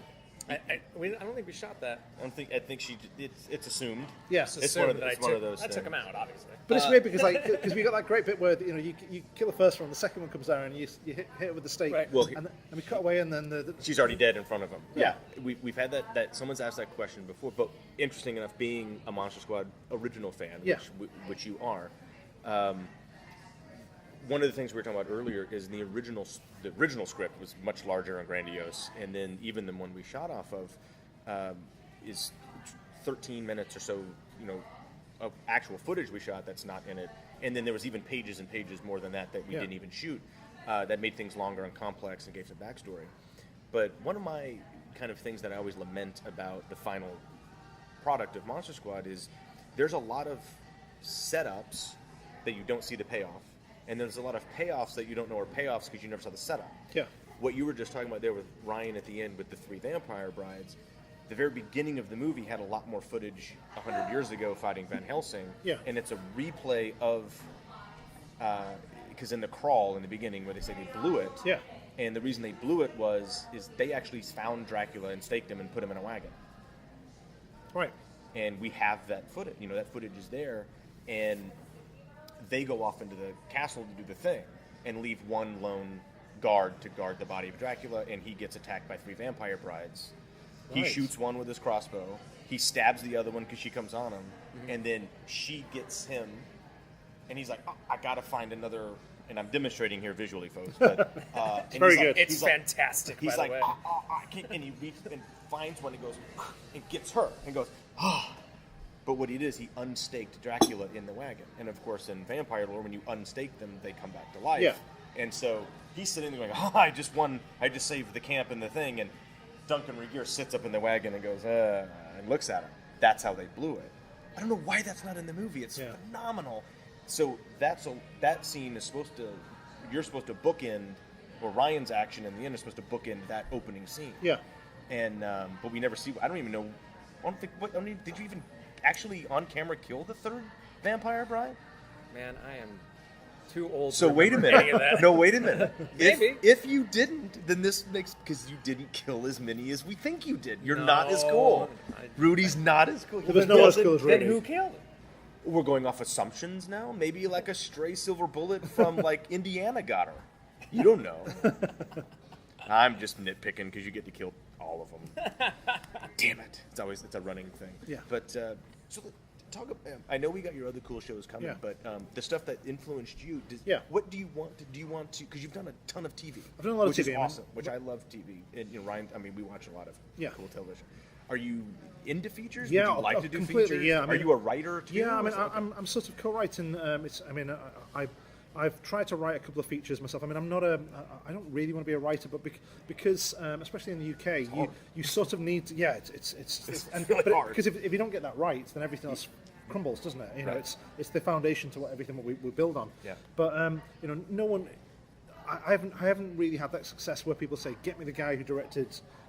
I don't think we shot that. I think it's assumed. Yeah, it's one of those. I took him out, obviously. But it's weird because we got that great bit where you kill the first one, the second one comes down, and you hit it with the stake, right. Well, and we cut away, and then she's already dead in front of him. Yeah, we've had that someone's asked that question before. But interesting enough, being a Monster Squad original fan, which you are. One of the things we were talking about earlier is the original script was much larger and grandiose, and then even the one we shot off of is 13 minutes or so, of actual footage we shot that's not in it, and then there was even pages and pages more than that we didn't even shoot, that made things longer and complex and gave some backstory. But one of my kind of things that I always lament about the final product of Monster Squad is there's a lot of setups that you don't see the payoff, and there's a lot of payoffs that you don't know are payoffs because you never saw the setup. Yeah. What you were just talking about there with Ryan at the end with the 3 vampire brides, the very beginning of the movie had a lot more footage 100 years ago fighting Van Helsing. Yeah. And it's a replay of, because in the crawl in the beginning where they say they blew it. Yeah. And the reason they blew it is they actually found Dracula and staked him and put him in a wagon. Right. And we have that footage. You know, that footage is there, and they go off into the castle to do the thing and leave one lone guard to guard the body of Dracula, and he gets attacked by 3 vampire brides. He Right. shoots one with his crossbow. He stabs the other one because she comes on him, and then she gets him, and he's like, oh, I gotta find another. And I'm demonstrating here visually, folks. But, it's very good. It's fantastic, He's by like, the way. I can't, and he reaches and finds one and goes, and gets her, and goes, ah. But what he did is he unstaked Dracula in the wagon. And of course, in vampire lore, when you unstake them, they come back to life. Yeah. And so he's sitting there going, oh, I just won. I just saved the camp and the thing. And Duncan Regeer sits up in the wagon and goes, and looks at him. That's how they blew it. I don't know why that's not in the movie. It's phenomenal. So that scene is you're supposed to bookend, or Ryan's action in the end is supposed to bookend that opening scene. Yeah. And but we never see. I don't even know. Did you even actually on camera kill the 3rd vampire bride? Man, I am too old. So to wait a remember any of minute. that. No, wait a minute. Maybe. If you didn't, then this makes because you didn't kill as many as we think you did. You're not as cool. Rudy's not as cool. Well, there's no one as cool as Then Rudy. who killed him? We're going off assumptions now. Maybe like a stray silver bullet from like Indiana got her. You don't know. I'm just nitpicking because you get to kill all of them. Damn it! It's a running thing. Yeah. But so talk. I know we got your other cool shows coming, Yeah. but the stuff that influenced you. Yeah. What do you want to? Do you want to? Because you've done a ton of TV. I've done a lot of which TV, is I mean, awesome. Which I love TV. And Ryan. I mean, we watch a lot of cool television. Are you into features? Yeah, Would you like to do completely, features? yeah. I Are mean, you a writer too? Yeah, I or mean, something? I'm sort of co-writing. I've tried to write a couple of features myself. I mean, I don't really want to be a writer, but because especially in the UK, you sort of need to, it's really hard. because if you don't get that right, then everything else crumbles, doesn't it? You know, Right. it's the foundation to everything we build on. Yeah. But you know, no one. I haven't really had that success where people say, "Get me the guy who directed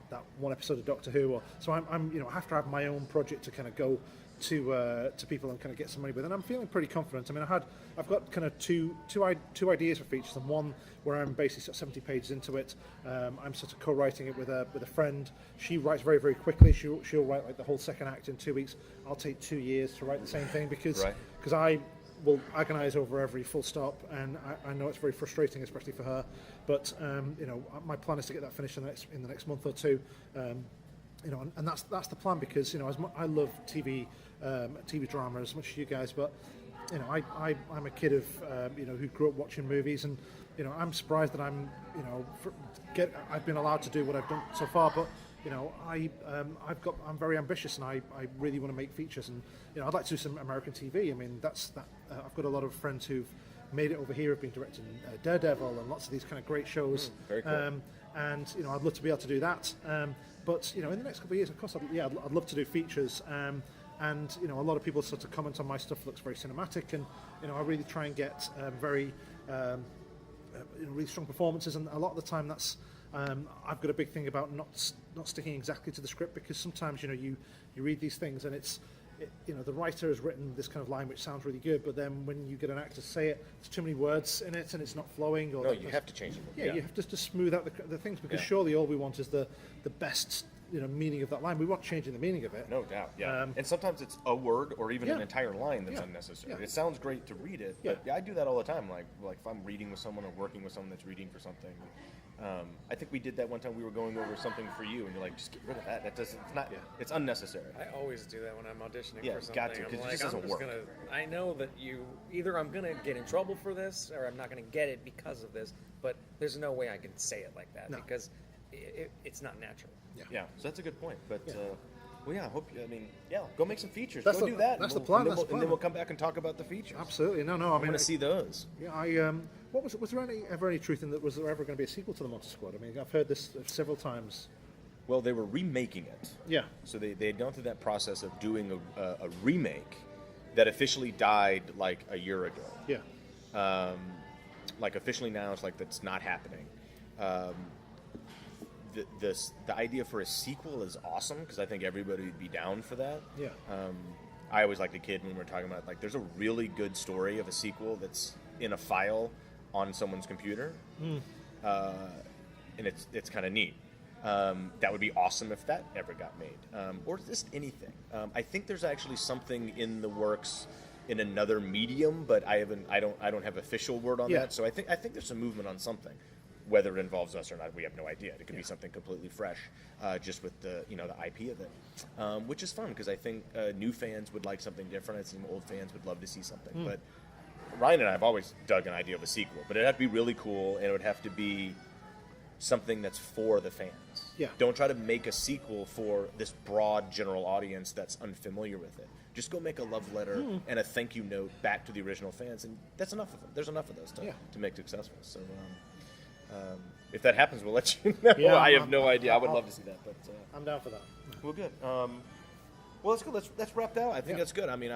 that one episode of Doctor Who." Or so I'm I have to have my own project to kind of go to people and kind of get some money with, and I'm feeling pretty confident. I mean, I've got kind of two ideas for features, and one where I'm basically sort of 70 pages into it. I'm sort of co-writing it with a friend. She writes very, very quickly. She'll write like the whole second act in 2 weeks. I'll take 2 years to write the same thing because I will agonize over every full stop, and I know it's very frustrating, especially for her. But you know, my plan is to get that finished in the next month or two. You know, and that's the plan, because you know, I love TV drama as much as you guys, but you know, I'm a kid of you know, who grew up watching movies, and you know, I'm surprised that I'm, you know, I've been allowed to do what I've done so far, but you know, I'm very ambitious, and I really want to make features, and you know, I'd like to do some American TV. I mean, I've got a lot of friends who've made it over here, have been directing Daredevil and lots of these kind of great shows. Very cool. And you know, I'd love to be able to do that. But you know, in the next couple of years, of course, I'd love to do features. And you know, a lot of people sort of comment on my stuff looks very cinematic, and you know, I really try and get very you know, really strong performances. And a lot of the time, that's I've got a big thing about not sticking exactly to the script, because sometimes, you know, you read these things and you know, the writer has written this kind of line which sounds really good, but then when you get an actor to say it, there's too many words in it and it's not flowing. Or No, you have to change it. Yeah, you have to smooth out the things, because surely all we want is the best, you know, meaning of that line. We want changing the meaning of it. No doubt, yeah. And sometimes it's a word or even an entire line that's Yeah. unnecessary. Yeah. It sounds great to read it, but I do that all the time. Like if I'm reading with someone or working with someone that's reading for something. I think we did that one time. We were going over something for you, and you're like, just get rid of that. That doesn't. It's not. It's unnecessary. I always do that when I'm auditioning Yeah, for something. got to, 'cause it I'm like, just doesn't work. I know that either I'm gonna get in trouble for this, or I'm not gonna get it because of this. But there's no way I can say it like that, because it's not natural. Yeah. So that's a good point. But well, yeah. I mean, go make some features. That's Go the- do that. that's and the plan, And then, that's the and then plan. we'll come back and talk about the features. Absolutely. No. I I mean, want to see those. Yeah, was there ever any truth in that? Was there ever going to be a sequel to the Monster Squad? I mean, I've heard this several times. Well, they were remaking it. Yeah. So they had gone through that process of doing a remake, that officially died like a year ago. Yeah. Like officially now, it's like that's not happening. The idea for a sequel is awesome because I think everybody would be down for that. Yeah. I always liked a kid when we were talking about like there's a really good story of a sequel that's in a file on someone's computer, and it's kind of neat. That would be awesome if that ever got made, or just anything. I think there's actually something in the works in another medium, but I don't have official word on that. So I think there's some movement on something. Whether it involves us or not, we have no idea. It could be something completely fresh, just with the the IP of it, which is fun because I think new fans would like something different. I think old fans would love to see something. But Ryan and I have always dug an idea of a sequel, but it'd have to be really cool, and it would have to be something that's for the fans. Yeah. Don't try to make a sequel for this broad general audience that's unfamiliar with it. Just go make a love letter and a thank you note back to the original fans, and that's enough of them. There's enough of those to make it successful. So. If that happens, we'll let you know. Yeah, I have no idea. I would love to see that, but I'm down for that. well, good. Well, let's go. Let's wrap that out. I think that's good. I mean,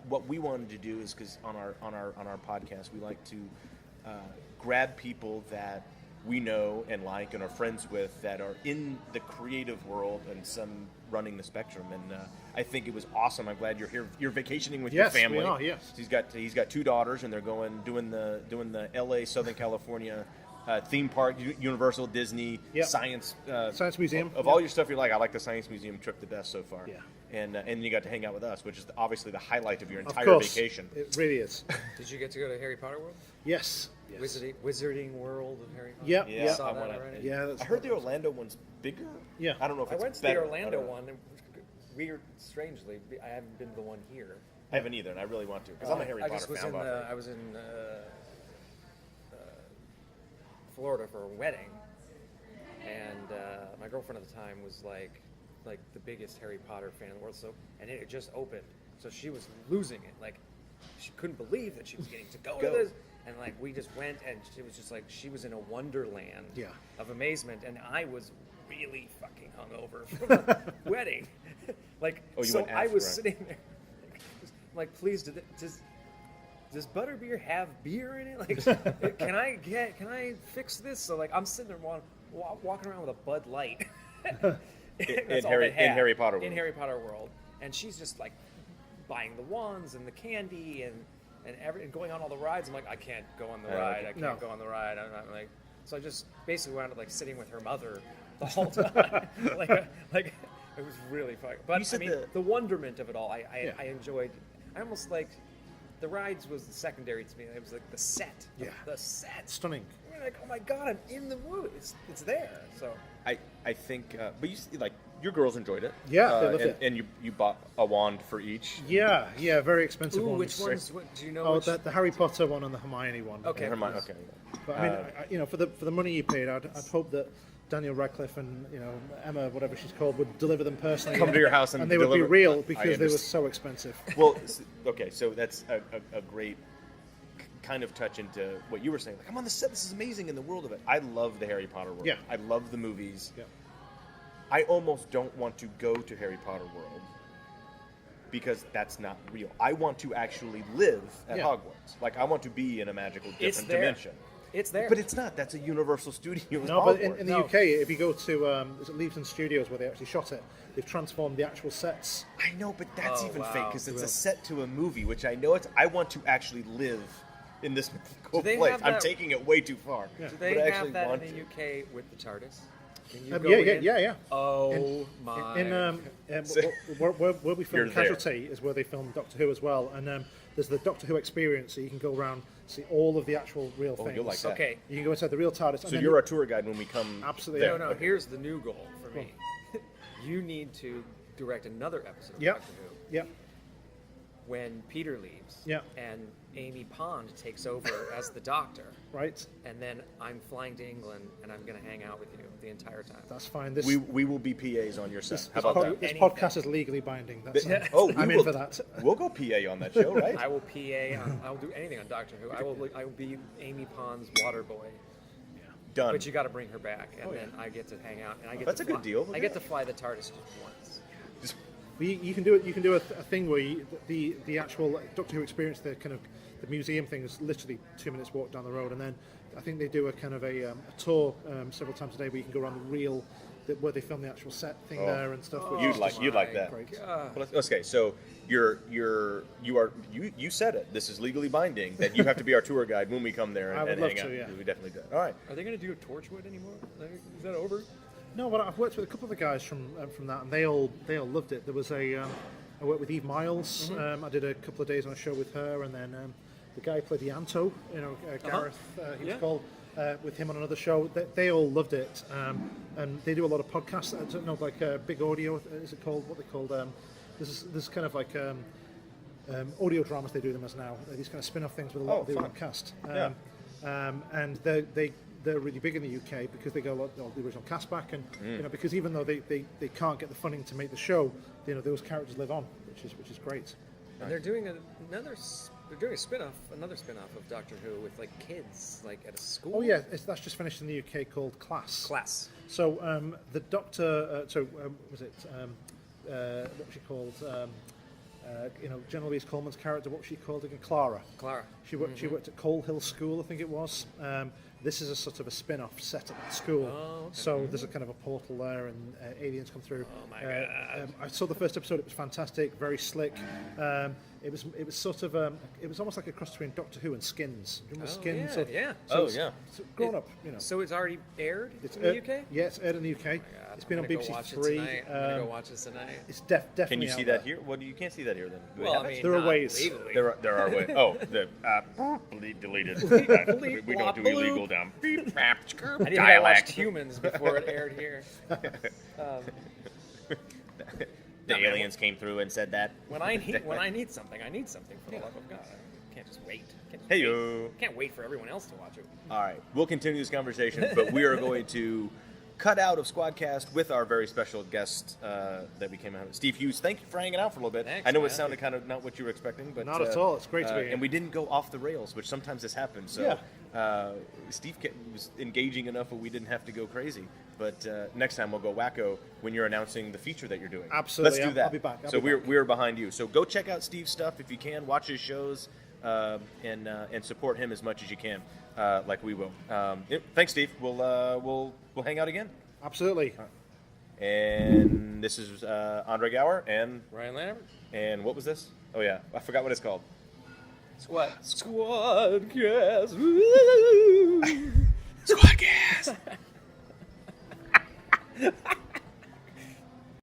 what we wanted to do is because on our podcast, we like to grab people that we know and like and are friends with that are in the creative world and some running the spectrum. And I think it was awesome. I'm glad you're here. You're vacationing with your family. We are, yes. He's got 2 daughters, and they're doing the L.A. Southern California. Theme park, Universal, Disney, Science Museum. Of all your stuff you like, I like the Science Museum trip the best so far. Yeah. And you got to hang out with us, which is obviously the highlight of your Of entire course, vacation. it really is. Did you get to go to Harry Potter World? Yes. Wizarding World of Harry Potter? Yeah. Yeah, Yeah. Saw I that wanna- already? Yeah. I heard the Orlando one's bigger. Yeah. I don't know if I it's went to better. the Orlando I don't know. one. Weird, strangely, I haven't been to the one here. I haven't either, and I really want to because I'm a Harry I Potter just was fan. I was in Florida for a wedding, and my girlfriend at the time was like the biggest Harry Potter fan in the world. So, and it had just opened, so she was losing it. Like, she couldn't believe that she was getting to go to this. And like we just went, and it was just like she was in a wonderland of amazement, and I was really fucking hungover from the wedding. Like, so I was sitting there, like, please, does butterbeer have beer in it? Like, can I fix this? So like, I'm sitting there walking around with a Bud Light. in Harry Potter World. In Harry Potter World, and she's just like buying the wands and the candy and going on all the rides. I'm like, I can't go on the ride. I can't go on the ride. I'm not like, so I just basically wound up like sitting with her mother the whole time. like it was really fun. But I mean, the wonderment of it all, I enjoyed. I almost liked the rides was secondary to me. It was like the set. Yeah. The set. Stunning. You're like, oh my god, I'm in the mood. It's there. So I think, but you see, like your girls enjoyed it. Yeah, they loved it. And you bought a wand for each. Yeah, very expensive ones. Which ones? Do you know? Oh, which? the Harry Potter one and the Hermione one. Okay. Hermione. Okay. But I mean, for the money you paid, I'd hope that Daniel Radcliffe and Emma, whatever she's called, would deliver them personally. Come to your house and they would be deliver. real because they were so expensive. Well, okay, so that's a great kind of touch into what you were saying. Like, I'm on the set. This is amazing in the world of it. I love the Harry Potter world. Yeah. I love the movies. Yeah. I almost don't want to go to Harry Potter world because that's not real. I want to actually live at Hogwarts. Like, I want to be in a magical different dimension. It's there. But it's not. That's a Universal Studios. No, but in the UK, if you go to is it Leavesden Studios where they actually shot it, they've transformed the actual sets. I know, but that's even fake because it's Well. a set to a movie, which I know it's. I want to actually live in this mythical Do they place. have I'm that- taking it way too far. Yeah. Do they but I have actually that want in the to. UK with the TARDIS? Can you go Yeah, in? yeah. Oh my! Where we filmed You're there. Casualty is where they filmed Doctor Who as well, and there's the Doctor Who experience, so you can go around see all of the actual real things. you'll like that. Okay. You can go inside the real TARDIS. So you're a tour guide when we come. Absolutely. There. No. Here's the new goal for me. You need to direct another episode of Yeah. Doctor Who Yeah. when Peter leaves. Yeah. And Amy Pond takes over as the Doctor. Right. And then I'm flying to England and I'm going to hang out with you the entire time. That's fine. We will be PAs on your set. This, How this about that? this Anything. podcast is legally binding. That's I'm in for that. We'll go PA on that show, right? I will PA. I will do anything on Doctor Who. I will be Amy Pond's water boy. Done. But you got to bring her back, and then I get to hang out. And I get That's to a good fly. deal. I get to fly the TARDIS just once. Just But you can do it. You can do a thing where the actual Doctor Who experience, the kind of the museum thing, is literally 2 minutes walk down the road, and then I think they do a kind of a tour several times a day where you can go around the real, where they film the actual set thing there and stuff. which You'd is like just you'd like that. great. Well, okay, so you said it. This is legally binding that you have to be our tour guide when we come there I and, would and love hang to, out. yeah. We definitely do. All right. Are they going to do Torchwood anymore? Is that over? No, but I've worked with a couple of the guys from that, and they all loved it. There was I worked with Eve Miles. I did a couple of days on a show with her, and then the guy who played the Anto, Gareth, he was called, with him on another show. They all loved it, and they do a lot of podcasts. I don't know, like Big Audio. Is it called? What they called? This kind of like audio dramas. They do them as now. These kind of spin-off things with a lot of the original cast. And they're really big in the UK because they got a lot of the original cast back, and because even though they can't get the funding to make the show, those characters live on, which is great. And they're doing another spin-off of Doctor Who with like kids, like at a school. Oh yeah, that's just finished in the UK called Class. So the Doctor, was it what was she called? General Louise Coleman's character, what was she called again? Clara. She worked at Coal Hill School, I think it was. This is a sort of a spin-off set at that school. Oh, okay. So there's a kind of a portal there, and aliens come through. Oh my god! I saw the first episode. It was fantastic, very slick. It was sort of it was almost like a cross between Doctor Who and Skins. Do you remember Skins? Yeah. So it's grown up, So it's already aired in aired, the UK? Yeah, it's aired in the UK. It's been on BBC Three. I'm gonna go watch this tonight. It's definitely. Can you see that here? Well, you can't see that here then. Do we Well, have I it? mean, There are not ways. legally. There are ways. Oh, the deleted. We don't do illegal down. I didn't think I watched Dialect. Humans before it aired here. The aliens came through and said that. When I need something, I need something for the love of God. I can't just wait. Can't wait for everyone else to watch it. All right, we'll continue this conversation, but we are going to cut out of Squadcast with our very special guest that we came out with, Steve Hughes. Thank you for hanging out for a little bit. Thanks, I know man. it sounded kind of not what you were expecting, but Not at all. It's great to be here. And we didn't go off the rails, which sometimes this happens. So Steve was engaging enough that we didn't have to go crazy. But next time we'll go wacko when you're announcing the feature that you're doing. Absolutely. Let's do that. I'll be back. So we're behind you. So go check out Steve's stuff if you can. Watch his shows and support him as much as you can, like we will. Thanks, Steve. We'll hang out again. Absolutely. And this is Andre Gower and Ryan Lambert? and what was this? Oh yeah, I forgot what it's called. Squadcast. Woo! Squadcast.